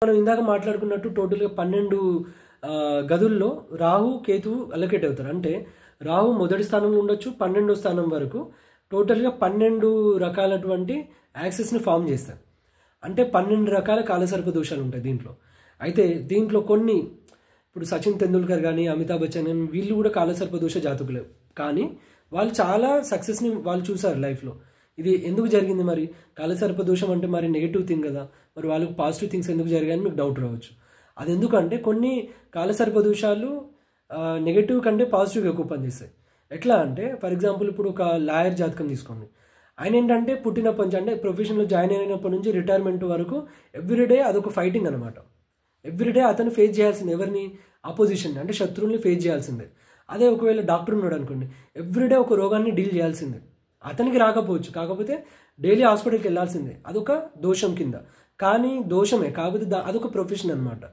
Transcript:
మనం ఇందాక మాట్లాడుకున్నట్టు టోటల్గా 12 గదుల్లో రాహు కేతువు అలొకేట్ అవుతారు. అంటే రాహు మొదటి స్థానంలో ఉండొచ్చు 12వ స్థానం వరకు టోటల్గా 12 రకాలటువంటి యాక్సెస్ని ఫామ్ చేస్తారు. అంటే 12 రకాల కాలసర్ప దోషాలు ఉంటాయి దీంట్లో. అయితే దీంట్లో కొన్ని ఇప్పుడు సచిన్ తెందూల్కర్ కానీ అమితాబ్ బచ్చన్ కానీ వీళ్ళు కూడా కాలసర్ప దోష జాతకులే. కానీ వాళ్ళు చాలా సక్సెస్ని వాళ్ళు చూసారు లైఫ్లో. ఇది ఎందుకు జరిగింది మరి? కాలసర్ప దోషం అంటే మరి నెగిటివ్ థింగ్ కదా, మరి వాళ్ళకి పాజిటివ్ థింగ్స్ ఎందుకు జరిగాయని మీకు డౌట్ రావచ్చు. అది ఎందుకంటే కొన్ని కాలసర్ప దోషాలు నెగిటివ్ కంటే పాజిటివ్గా ఎక్కువ పనిచేస్తాయి. ఎట్లా అంటే ఫర్ ఎగ్జాంపుల్ ఇప్పుడు ఒక లాయర్ జాతకం తీసుకోండి. ఆయన ఏంటంటే పుట్టినప్పటి నుంచి అంటే ప్రొఫెషన్లో జాయిన్ అయినప్పటి నుంచి రిటైర్మెంట్ వరకు ఎవ్రీడే అదొక ఫైటింగ్ అనమాట. ఎవ్రీడే అతను ఫేస్ చేయాల్సింది ఎవరిని? ఆపోజిషన్ అంటే శత్రువుల్ని ఫేస్ చేయాల్సిందే. అదే ఒకవేళ డాక్టర్ ఉన్నాడు అనుకోండి, ఎవ్రీడే ఒక రోగాన్ని డీల్ చేయాల్సిందే. అతనికి రాకపోవచ్చు, కాకపోతే డైలీ హాస్పిటల్కి వెళ్ళాల్సిందే. అదొక దోషం కింద. కానీ దోషమే కాకపోతే అదొక ప్రొఫెషన్ అనమాట.